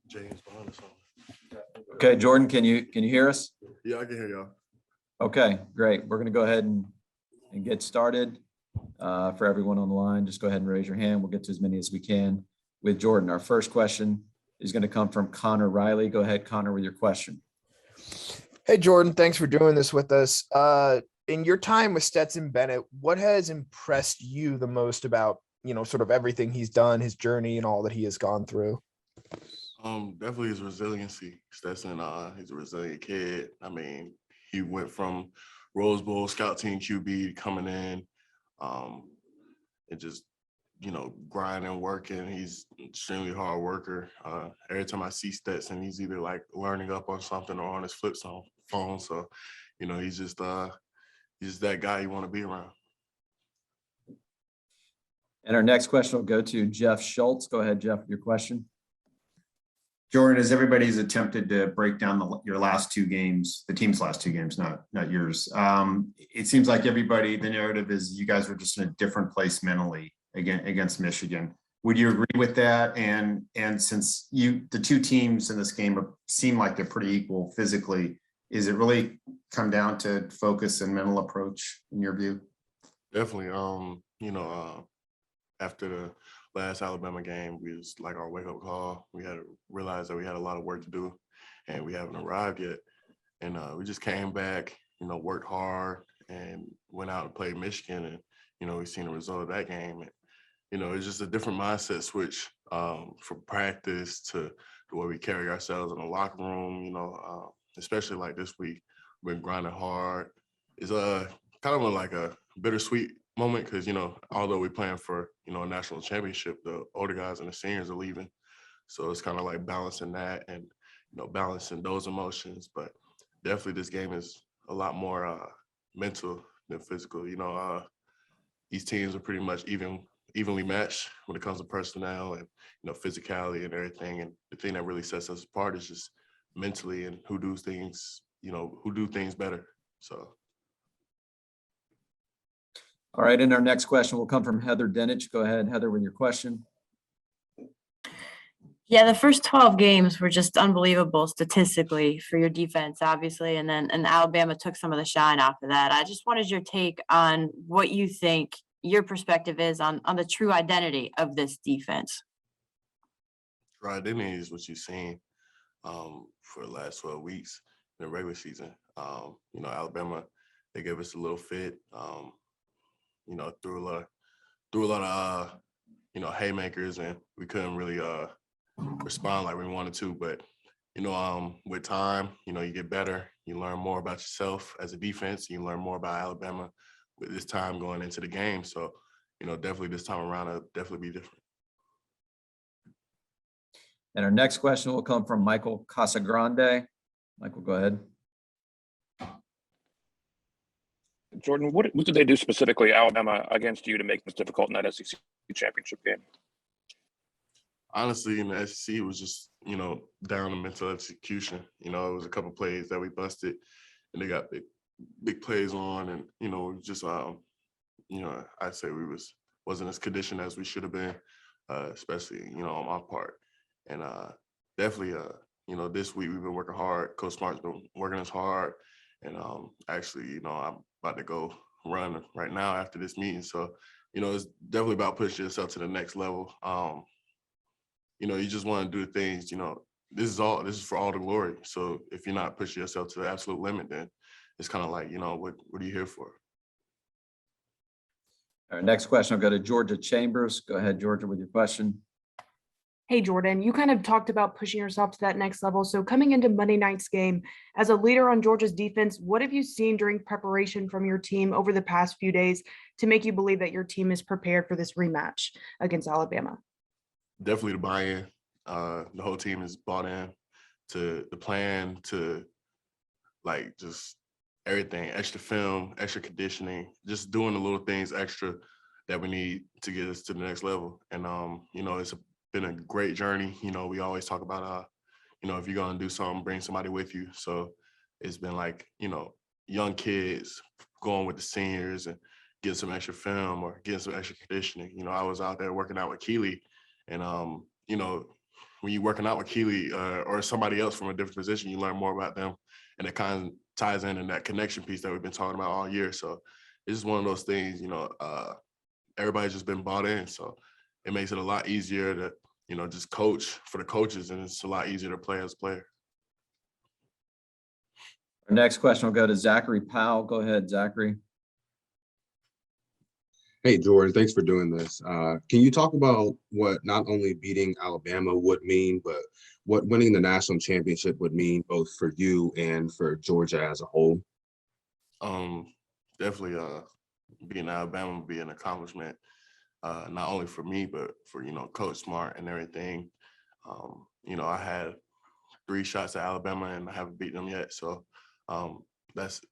James behind us on. Okay, Jordan, can you hear us? Yeah, I can hear y'all. Okay, great. We're going to go ahead and get started. For everyone on the line, just go ahead and raise your hand. We'll get to as many as we can with Jordan. Our first question is going to come from Connor Riley. Go ahead, Connor, with your question. Hey, Jordan, thanks for doing this with us. In your time with Stetson Bennett, what has impressed you the most about, sort of everything he's done, his journey and all that he has gone through? Definitely his resiliency. Stetson, he's a resilient kid. I mean, he went from Rose Bowl scout team QB coming in, and just, grinding, working. He's an extremely hard worker. Every time I see Stetson, he's either like learning up on something or on his flip phone. So, he's just that guy you want to be around. And our next question will go to Jeff Schultz. Go ahead, Jeff, with your question. Jordan, as everybody's attempted to break down your last two games, the team's last two games, not yours. It seems like the narrative is you guys were just in a different place mentally against Michigan. Would you agree with that? And since the two teams in this game seem like they're pretty equal physically, is it really come down to focus and mental approach in your view? Definitely. After the last Alabama game, we was like our wake-up call. We had to realize that we had a lot of work to do, and we haven't arrived yet. And we just came back, worked hard, and went out and played Michigan. And we've seen the result of that game. And it's just a different mindset switch from practice to the way we carry ourselves in the locker room. Especially like this week, we've been grinding hard. It's kind of like a bittersweet moment because, although we're playing for, a national championship, the older guys and the seniors are leaving. So it's kind of like balancing that and, balancing those emotions. But definitely this game is a lot more mental than physical. These teams are pretty much evenly matched when it comes to personnel and, physicality and everything. And the thing that really sets us apart is just mentally and who do things better. So. All right, and our next question will come from Heather Dinich. Go ahead, Heather, with your question. Yeah, the first 12 games were just unbelievable statistically for your defense, obviously, and Alabama took some of the shine off of that. I just wanted your take on what you think your perspective is on the true identity of this defense. True identity is what you've seen for the last 12 weeks in the regular season. Alabama, they gave us a little fit. Threw a lot of haymakers, and we couldn't really respond like we wanted to. But with time, you get better. You learn more about yourself as a defense. You learn more about Alabama with this time going into the game. So definitely this time around, it'll definitely be different. And our next question will come from Michael Casagrande. Michael, go ahead. Jordan, what did they do specifically, Alabama, against you to make this difficult in that SEC championship game? Honestly, in the SEC, it was just, down to mental execution. It was a couple plays that we busted, and they got big plays on, and, just, I'd say we wasn't as conditioned as we should have been, especially, on my part. And definitely, this week we've been working hard. Coach Smart's been working us hard. And actually, I'm about to go run right now after this meeting. So, it's definitely about pushing yourself to the next level. You just want to do things, this is for all the glory. So if you're not pushing yourself to the absolute limit, then it's kind of like, what are you here for? Our next question will go to Georgia Chambers. Go ahead, Georgia, with your question. Hey, Jordan, you kind of talked about pushing yourself to that next level. So coming into Monday night's game, as a leader on Georgia's defense, what have you seen during preparation from your team over the past few days to make you believe that your team is prepared for this rematch against Alabama? Definitely the buy-in. The whole team is bought in to the plan, to like just everything, extra film, extra conditioning, just doing the little things extra that we need to get us to the next level. And, it's been a great journey. We always talk about, if you're going to do something, bring somebody with you. So it's been like, young kids going with the seniors and getting some extra film or getting some extra conditioning. I was out there working out with Keely, and, when you're working out with Keely or somebody else from a different position, you learn more about them, and it kind of ties in that connection piece that we've been talking about all year. So it's just one of those things, everybody's just been bought in, so it makes it a lot easier to, just coach for the coaches, and it's a lot easier to play as a player. Our next question will go to Zachary Powell. Go ahead, Zachary. Hey, Jordan, thanks for doing this. Can you talk about what not only beating Alabama would mean, but what winning the national championship would mean both for you and for Georgia as a whole? Definitely beating Alabama would be an accomplishment, not only for me, but for, Coach Smart and everything. I had 3 shots at Alabama and I haven't beaten them yet. So that's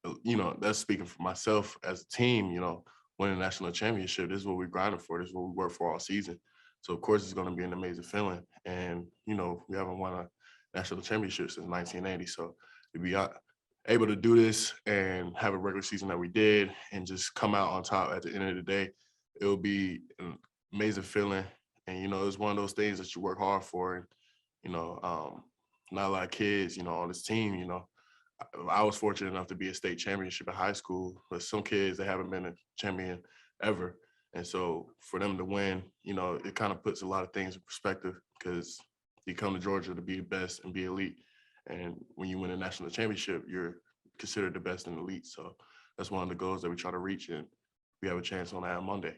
speaking for myself as a team, winning a national championship. This is what we're grinding for. This is what we work for all season. So of course it's going to be an amazing feeling. And, we haven't won a national championship since 1980. So to be able to do this and have a regular season that we did and just come out on top at the end of the day, it will be an amazing feeling. And, it's one of those things that you work hard for. And, not a lot of kids, on this team, I was fortunate enough to be a state championship in high school, but some kids, they haven't been a champion ever. And so for them to win, it kind of puts a lot of things in perspective, because you come to Georgia to be the best and be elite. And when you win a national championship, you're considered the best and elite. So that's one of the goals that we try to reach, and we have a chance on that on Monday.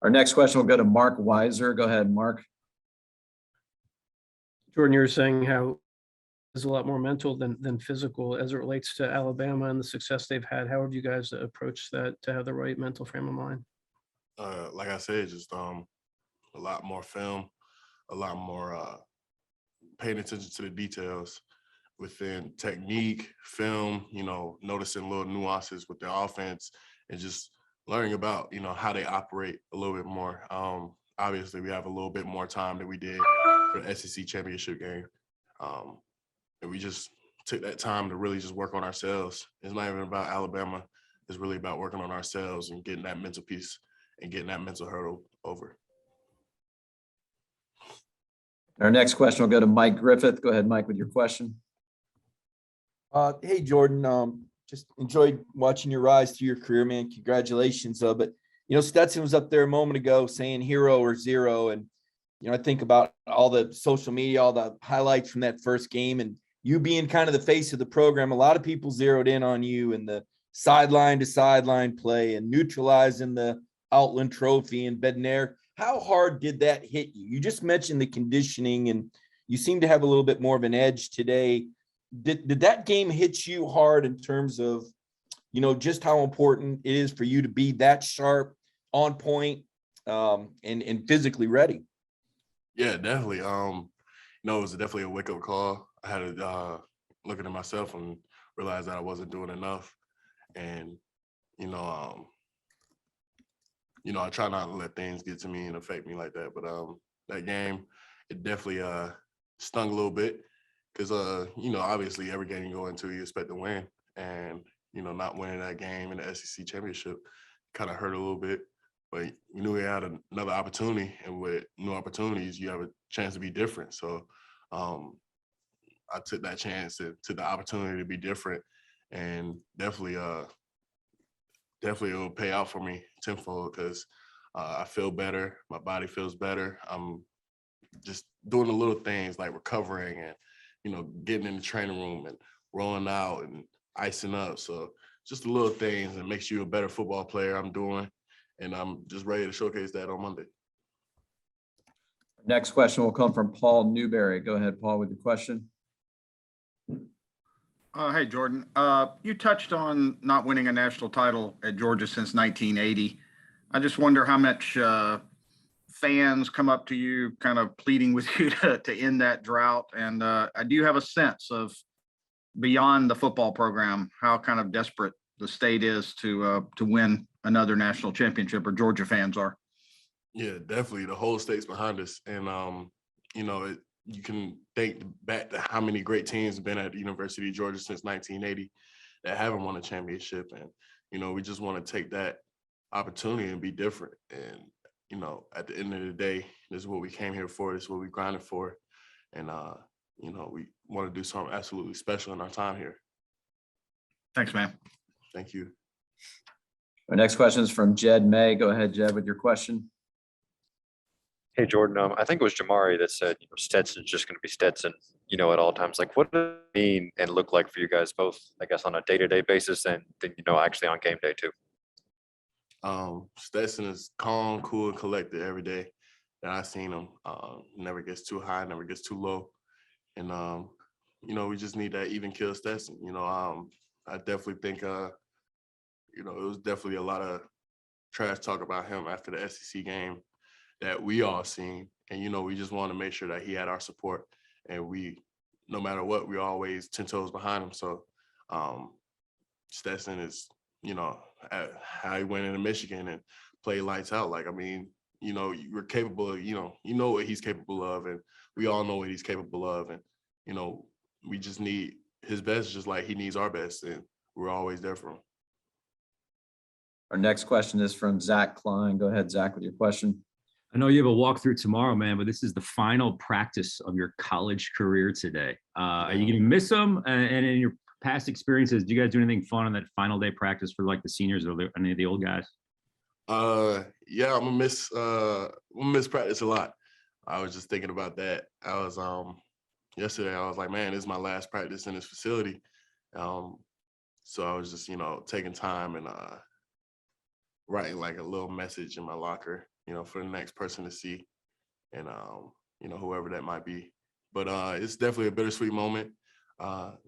Our next question will go to Mark Weiser. Go ahead, Mark. Jordan, you were saying how it's a lot more mental than physical as it relates to Alabama and the success they've had. How have you guys approached that to have the right mental frame of mind? Like I said, just a lot more film, a lot more paying attention to the details within technique, film, noticing little nuances with their offense, and just learning about, how they operate a little bit more. Obviously, we have a little bit more time than we did for the SEC championship game. And we just took that time to really just work on ourselves. It's not even about Alabama. It's really about working on ourselves and getting that mental piece and getting that mental hurdle over. Our next question will go to Mike Griffith. Go ahead, Mike, with your question. Hey, Jordan, just enjoyed watching your rise through your career, man. Congratulations. But, Stetson was up there a moment ago saying hero or zero. And, I think about all the social media, all the highlights from that first game, and you being kind of the face of the program. A lot of people zeroed in on you and the sideline to sideline play and neutralizing the Outland Trophy and Bednair. How hard did that hit you? You just mentioned the conditioning, and you seem to have a little bit more of an edge today. Did that game hit you hard in terms of, just how important it is for you to be that sharp, on point, and physically ready? Yeah, definitely. It was definitely a wake-up call. I had to look at myself and realize that I wasn't doing enough. And, I try not to let things get to me and affect me like that. But that game, it definitely stung a little bit, because, obviously every game you go into, you expect to win. And, not winning that game in the SEC championship kind of hurt a little bit. But we knew we had another opportunity, and with new opportunities, you have a chance to be different. So I took that chance to the opportunity to be different, and definitely it will pay out for me tenfold, because I feel better. My body feels better. I'm just doing the little things like recovering and, getting in the training room and rolling out and icing up. So just the little things that makes you a better football player I'm doing. And I'm just ready to showcase that on Monday. Next question will come from Paul Newberry. Go ahead, Paul, with the question. Hey, Jordan. You touched on not winning a national title at Georgia since 1980. I just wonder how much fans come up to you kind of pleading with you to end that drought. And I do have a sense of, beyond the football program, how kind of desperate the state is to win another national championship, or Georgia fans are. Yeah, definitely. The whole state's behind us. And, you can think back to how many great teams have been at the University of Georgia since 1980 that haven't won a championship. And, we just want to take that opportunity and be different. And, at the end of the day, this is what we came here for. This is what we grinded for. And, you know, we want to do something absolutely special in our time here. Thanks, man. Thank you. Our next question is from Jed May. Go ahead, Jed, with your question. Hey, Jordan, I think it was Jamari that said, Stetson's just going to be Stetson, at all times. Like, what does it mean and look like for you guys both, I guess, on a day-to-day basis and then, actually on game day too? Stetson is calm, cool, and collected every day that I've seen him. Never gets too high, never gets too low. And, we just need that even kill Stetson. I definitely think, it was definitely a lot of trash talk about him after the SEC game that we all seen. And, we just want to make sure that he had our support. And we, no matter what, we're always 10 toes behind him. So Stetson is, how he went into Michigan and played lights out. Like, I mean, you're capable of, you know what he's capable of. And we all know what he's capable of. And, we just need his best, just like he needs our best. And we're always there for him. Our next question is from Zach Klein. Go ahead, Zach, with your question. I know you have a walkthrough tomorrow, man, but this is the final practice of your college career today. Are you going to miss them? And in your past experiences, do you guys do anything fun on that final day practice for like the seniors or any of the old guys? Yeah, I'm gonna miss practice a lot. I was just thinking about that. I was yesterday. I was like, man, this is my last practice in this facility. So I was just taking time and writing like a little message in my locker, for the next person to see, and whoever that might be. But it's definitely a bittersweet moment.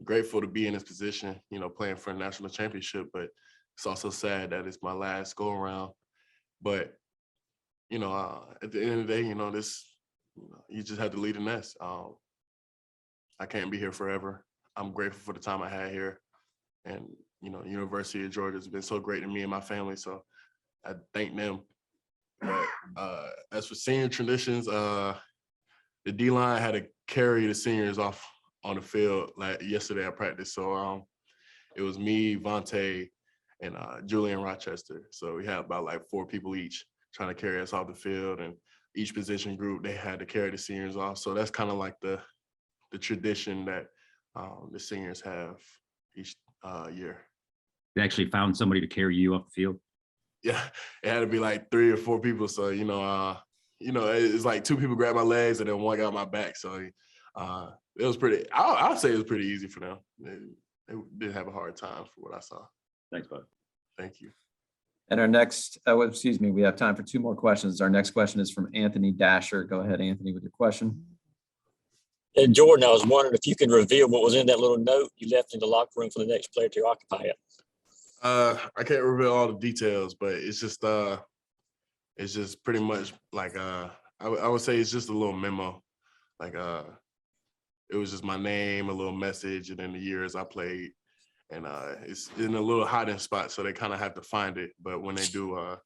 Grateful to be in this position, playing for a national championship, but it's also sad that it's my last go around. But at the end of the day, this you just have to lead the nest. I can't be here forever. I'm grateful for the time I had here, and the University of Georgia has been so great to me and my family. So I thank them. But as for senior traditions, the D-line had to carry the seniors off on the field like yesterday at practice. So it was me, Vontae, and Julian Rochester. So we had about like 4 people each trying to carry us off the field, and each position group, they had to carry the seniors off. So that's kind of like the tradition that the seniors have each year. They actually found somebody to carry you off the field? Yeah, it had to be like 3 or 4 people. So, it's like 2 people grabbed my legs and then 1 got my back. So it was pretty, I'll say it was pretty easy for them. They didn't have a hard time for what I saw. Thanks, bud. Thank you. And our next, we have time for 2 more questions. Our next question is from Anthony Dasher. Go ahead, Anthony, with your question. And Jordan, I was wondering if you could reveal what was in that little note you left in the locker room for the next player to occupy it. I can't reveal all the details, but it's just pretty much like I would say it's just a little memo. Like it was just my name, a little message, and then the years I played. And it's in a little hiding spot, so they kind of have to find it. But when they do,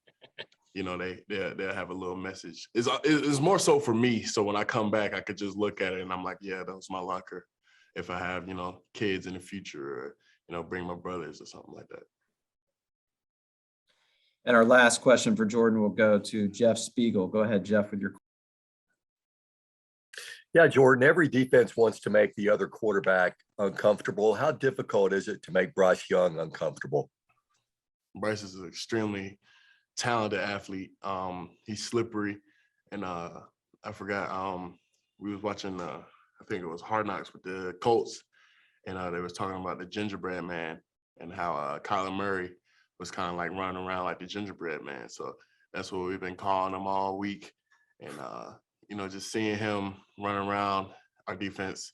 they'll have a little message. It's more so for me. So when I come back, I could just look at it and I'm like, yeah, that was my locker. If I have, kids in the future, or bring my brothers or something like that. And our last question for Jordan will go to Jeff Spiegel. Go ahead, Jeff, with your question. Yeah, Jordan, every defense wants to make the other quarterback uncomfortable. How difficult is it to make Bryce Young uncomfortable? Bryce is an extremely talented athlete. He's slippery. And I forgot, we was watching, I think it was Hard Knocks with the Colts. And they was talking about the Gingerbread Man and how Kyler Murray was kind of like running around like the Gingerbread Man. So that's what we've been calling him all week. And, just seeing him run around our defense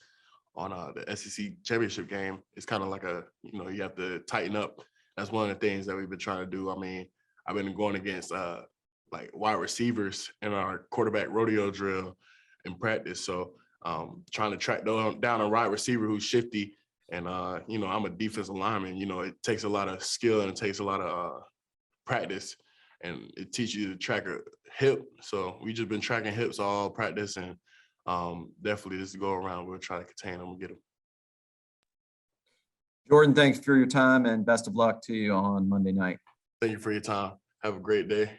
on the SEC championship game, it's kind of like you have to tighten up. That's one of the things that we've been trying to do. I mean, I've been going against like wide receivers in our quarterback rodeo drill in practice. So trying to track down a wide receiver who's shifty. And, I'm a defensive lineman. It takes a lot of skill and it takes a lot of practice. And it teaches you to track a hip. So we just been tracking hips all practice, and definitely this go around, we'll try to contain them and get them. Jordan, thanks for your time and best of luck to you on Monday night. Thank you for your time. Have a great day.